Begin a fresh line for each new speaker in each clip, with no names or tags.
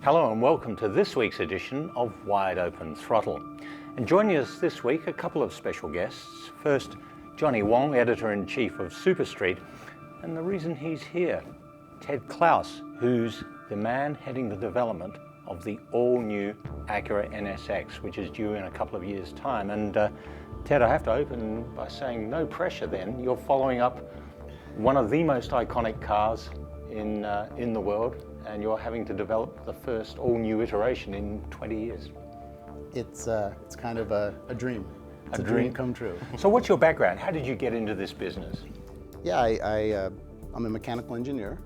Hello and welcome to this week's edition of Wide Open Throttle. And joining us this week, a couple of special guests. First, Johnny Wong, Editor-in-Chief of Super Street, and the reason he's here, Ted Klaus, who's the man heading the development of the all-new Acura NSX, which is due in a couple of years' time. And Ted, I have to open by saying no pressure then. You're following up one of the most iconic cars in the world, and you're having to develop the first all-new iteration in 20 years.
It's kind of a dream. It's a dream come true.
So what's your background? How did you get into this business?
Yeah, I'm a mechanical engineer,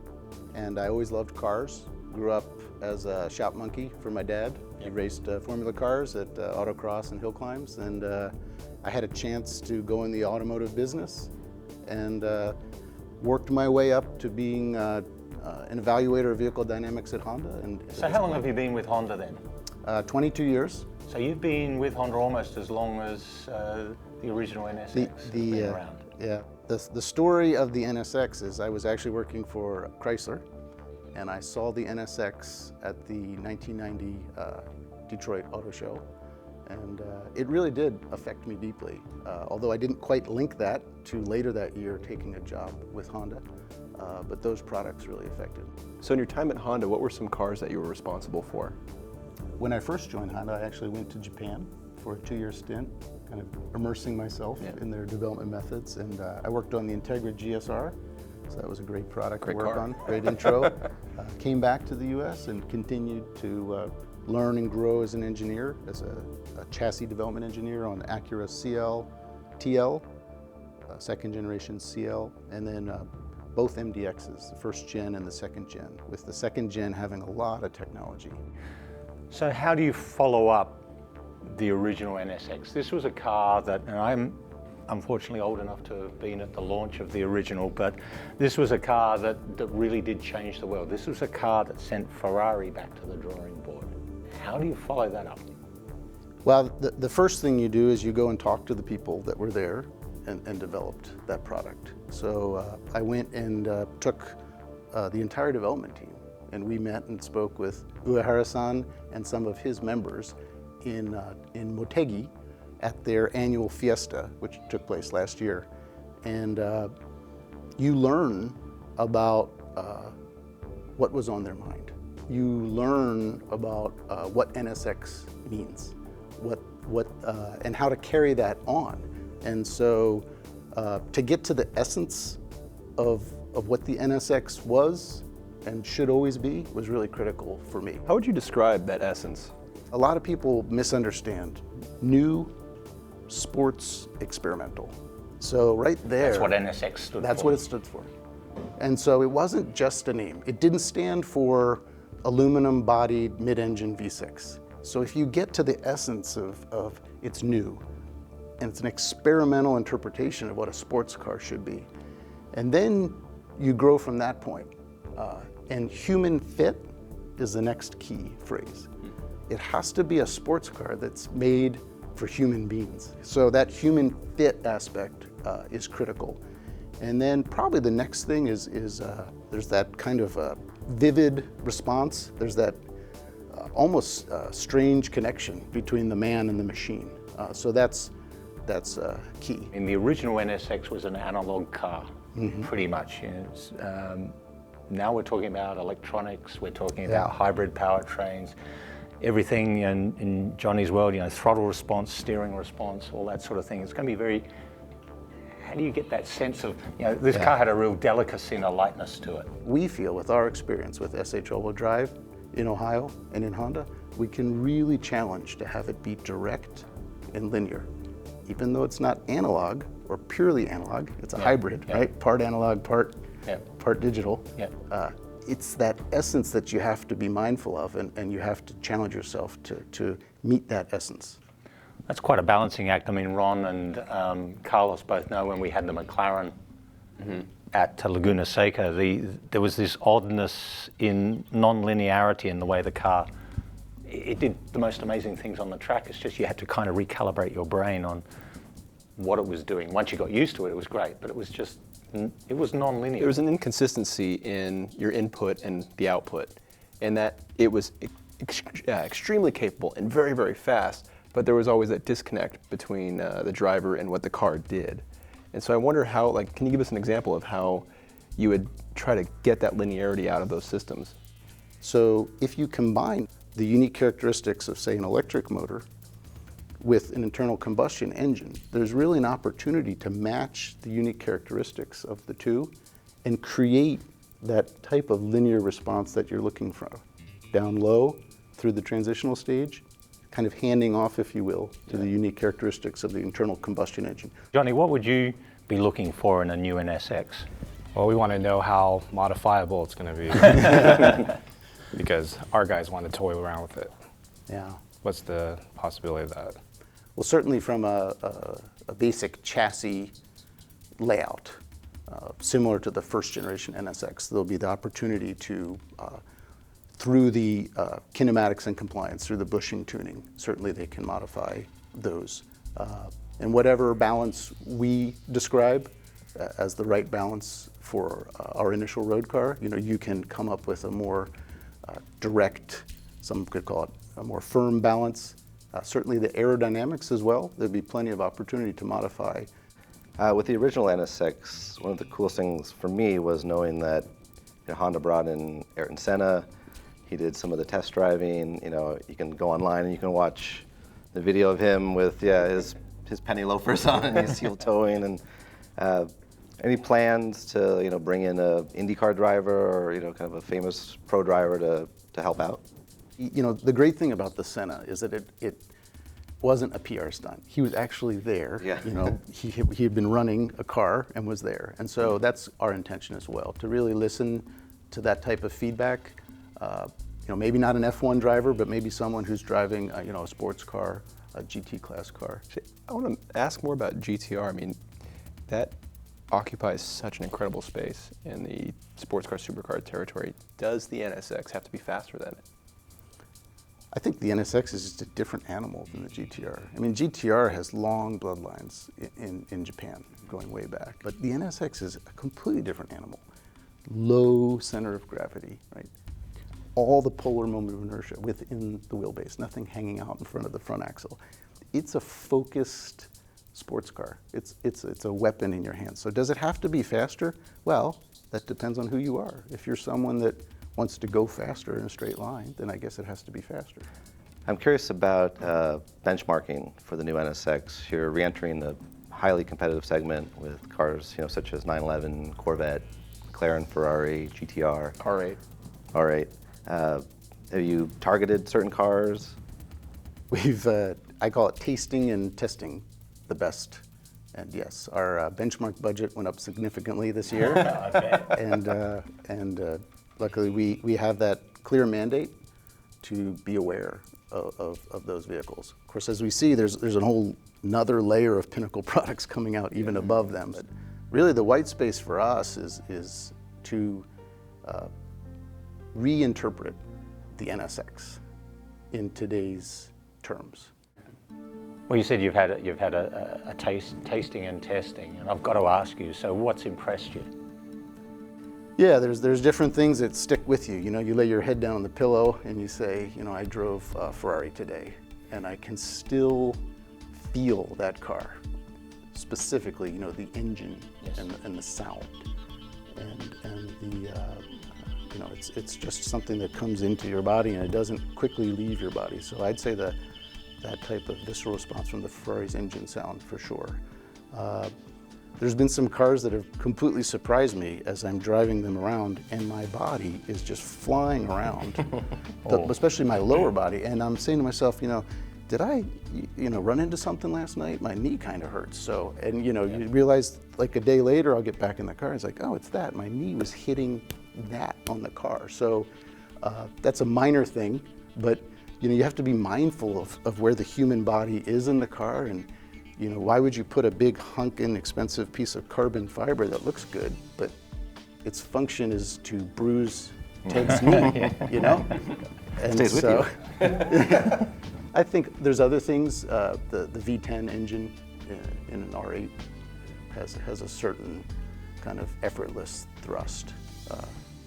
and I always loved cars. Grew up as a shop monkey for my dad. He raced Formula cars at autocross and hill climbs, and I had a chance to go in the automotive business and worked my way up to being an evaluator of vehicle dynamics at Honda. And
so how long have you been with Honda then?
22 years.
So you've been with Honda almost as long as the original NSX has been around.
Yeah, the story of the NSX is I was actually working for Chrysler, and I saw the NSX at the 1990 Detroit Auto Show, and it really did affect me deeply, although I didn't quite link that to later that year taking a job with Honda. But those products really affected.
So in your time at Honda, what were some cars that you were responsible for?
When I first joined Honda, I actually went to Japan for a 2-year stint, kind of immersing myself in their development methods. And I worked on the Integra GSR, so that was a great product to work on, great intro. Came back to the US and continued to learn and grow as an engineer, as a chassis development engineer on Acura CL, TL, second generation CL, and then both MDXs, the first gen and the second gen, with the second gen having a lot of technology.
So how do you follow up the original NSX? This was a car that, and I'm unfortunately old enough to have been at the launch of the original, but this was a car that really did change the world. This was a car that sent Ferrari back to the drawing board. How do you follow that up?
Well, the first thing you do is you go and talk to the people that were there and developed that product. So I went and took the entire development team, and we met and spoke with Uehara-san and some of his members in Motegi at their annual fiesta, which took place last year. And you learn about what was on their mind. You learn about what NSX means, and how to carry that on. And so to get to the essence of what the NSX was and should always be was really critical for me.
How would you describe that essence?
A lot of people misunderstand new, sports, experimental. So right there,
That's what NSX stood for.
That's what it stood for. And so it wasn't just a name. It didn't stand for aluminum-bodied mid-engine V6. So if you get to the essence of it's new, and it's an experimental interpretation of what a sports car should be. And then you grow from that point. And human fit is the next key phrase. It has to be a sports car that's made for human beings. So that human fit aspect is critical. And then probably the next thing is there's that kind of vivid response. There's that almost strange connection between the man and the machine. So that's key.
And the original NSX was an analog car, pretty much. You know, now we're talking about electronics, we're talking about hybrid powertrains, everything in Johnny's world, you know, throttle response, steering response, all that sort of thing. It's going to be very, how do you get that sense of, you know, this car had a real delicacy and a lightness to it.
We feel with our experience with SH-AWD drive in Ohio and in Honda, we can really challenge to have it be direct and linear. Even though it's not analog or purely analog, it's a hybrid, right? Part analog, part digital. It's that essence that you have to be mindful of, and you have to challenge yourself to meet that essence.
That's quite a balancing act. I mean, Ron and Carlos both know when we had the McLaren at Laguna Seca, there was this oddness in non-linearity in the way the car, it did the most amazing things on the track. It's just you had to kind of recalibrate your brain on what it was doing. Once you got used to it, it was great, but it was just, it was non-linear.
There was an inconsistency in your input and the output, and that it was extremely capable and very, very fast, but there was always that disconnect between the driver and what the car did. And so I wonder how, like, can you give us an example of how you would try to get that linearity out of those systems?
So if you combine the unique characteristics of, say, an electric motor with an internal combustion engine, there's really an opportunity to match the unique characteristics of the two and create that type of linear response that you're looking for. Down low through the transitional stage, kind of handing off, if you will, to the unique characteristics of the internal combustion engine.
Johnny, what would you be looking for in a new NSX?
Well, we want to know how modifiable it's going to be because our guys want to toy around with it.
Yeah.
What's the possibility of that?
Well, certainly from a basic chassis layout, similar to the first generation NSX, there'll be the opportunity to, through the kinematics and compliance, through the bushing tuning, certainly they can modify those. And whatever balance we describe as the right balance for our initial road car, you can come up with a more direct, some could call it a more firm balance. Certainly the aerodynamics as well, there'd be plenty of opportunity to modify.
With the original NSX, one of the coolest things for me was knowing that Honda brought in Ayrton Senna. He did some of the test driving. You can go online and you can watch the video of him with his penny loafers on and he's heel towing. And any plans to bring in a IndyCar driver or kind of a famous pro driver to help out?
The great thing about the Senna is that it wasn't a PR stunt. He was actually there.
Yeah.
He had been running a car and was there. And so that's our intention as well, to really listen to that type of feedback. Maybe not an F1 driver, but maybe someone who's driving a sports car, a GT class car.
I want to ask more about GTR. I mean, that occupies such an incredible space in the sports car, supercar territory. Does the NSX have to be faster than it?
I think the NSX is just a different animal than the GTR. I mean, GTR has long bloodlines in Japan, going way back. But the NSX is a completely different animal. Low center of gravity, right? All the polar moment of inertia within the wheelbase, nothing hanging out in front of the front axle. It's a focused sports car. It's a weapon in your hand. So does it have to be faster? Well, that depends on who you are. If you're someone that wants to go faster in a straight line, then I guess it has to be faster.
I'm curious about benchmarking for the new NSX. You're re-entering the highly competitive segment with cars such as 911, Corvette, McLaren, Ferrari, GTR.
R8.
R8. Have you targeted certain cars?
We've, I call it tasting and testing the best. And yes, our benchmark budget went up significantly this year. And luckily we have that clear mandate to be aware of those vehicles. Of course, as we see, there's a whole another layer of pinnacle products coming out even above them. But really the white space for us is to reinterpret the NSX in today's terms.
Well, you said you've had a tasting and testing, and I've got to ask you, so what's impressed you?
Yeah, there's different things that stick with you. You lay your head down on the pillow and you say, I drove a Ferrari today, and I can still feel that car. Specifically, the engine and the sound, and the it's just something that comes into your body and it doesn't quickly leave your body. So I'd say that type of visceral response from the Ferrari's engine sound for sure. There's been some cars that have completely surprised me as I'm driving them around, and my body is just flying around, especially my lower body. And I'm saying to myself, did I, run into something last night? My knee kind of hurts. So, and you realize like a day later, I'll get back in the car. It's like, oh, it's that. My knee was hitting that on the car. So that's a minor thing, but you have to be mindful of where the human body is in the car, and why would you put a big hunkin' expensive piece of carbon fiber that looks good, but its function is to bruise Ted's knee, And
stays with you.
I think there's other things. The V10 engine in an R8 has a certain kind of effortless thrust,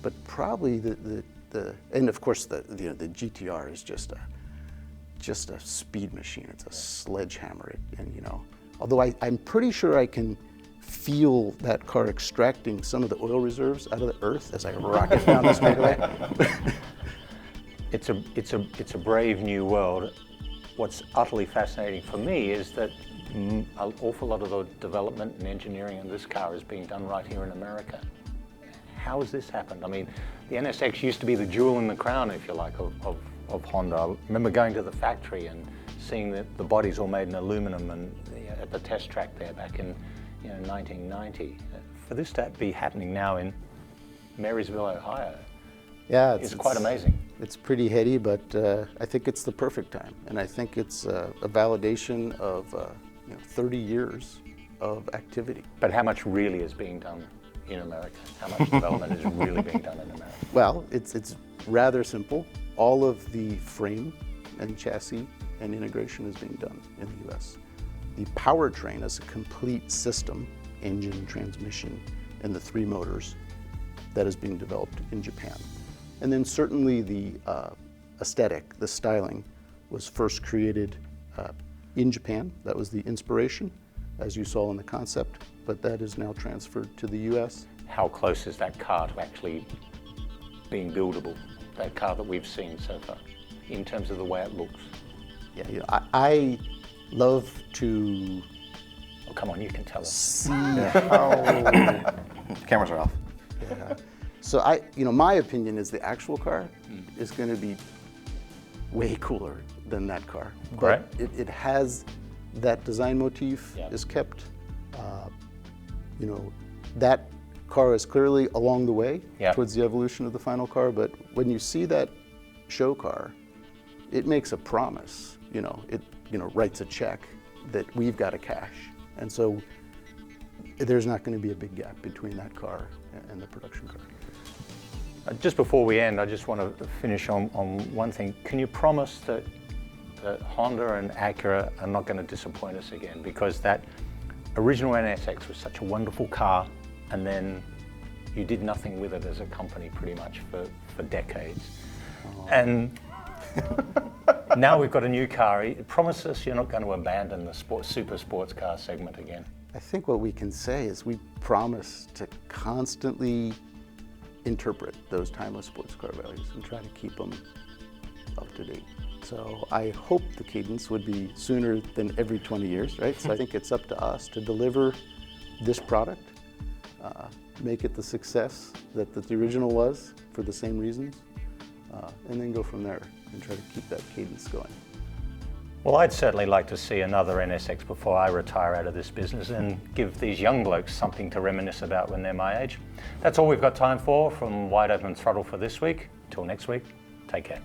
but probably the And of course the GTR is just a speed machine. It's a sledgehammer. And although I'm pretty sure I can feel that car extracting some of the oil reserves out of the earth as I rocket down the straightaway.
It's a brave new world. What's utterly fascinating for me is that an awful lot of the development and engineering in this car is being done right here in America. How has this happened? I mean, the NSX used to be the jewel in the crown, if you like, of Honda. I remember going to the factory and seeing that the body's all made in aluminum and at the test track there back in 1990. For this to be happening now in Marysville, Ohio,
yeah,
it's quite amazing.
It's pretty heady, but I think it's the perfect time, and I think it's a validation of 30 years of activity.
But how much really is being done in America? How much development is really being done in America?
Well, it's rather simple. All of the frame and chassis and integration is being done in the U.S. The powertrain is a complete system, engine, transmission, and the 3 motors that is being developed in Japan. And then certainly the aesthetic, the styling, was first created in Japan. That was the inspiration, as you saw in the concept, but that is now transferred to the U.S.
How close is that car to actually being buildable, that car that we've seen so far, in terms of the way it looks?
Yeah, I love to
Oh, come on, you can tell us.
see how.
Cameras are off.
Yeah. So my opinion is the actual car is going to be way cooler than that car.
Right.
But it has that design motif
Yeah.
is kept. That car is clearly along the way
Yeah.
towards the evolution of the final car. But when you see that show car, it makes a promise. It writes a check that we've got to cash, and so there's not going to be a big gap between that car and the production car.
Just before we end, I just want to finish on one thing. Can you promise that Honda and Acura are not going to disappoint us again? Because that original NSX was such a wonderful car, and then you did nothing with it as a company pretty much for decades. Oh. And now we've got a new car. Promise us you're not going to abandon the super sports car segment again.
I think what we can say is we promise to constantly interpret those timeless sports car values and try to keep them up to date. So I hope the cadence would be sooner than every 20 years, right? So I think it's up to us to deliver this product, make it the success that the original was for the same reasons, and then go from there and try to keep that cadence going.
Well, I'd certainly like to see another NSX before I retire out of this business and give these young blokes something to reminisce about when they're my age. That's all we've got time for from Wide Open Throttle for this week. Till next week, take care.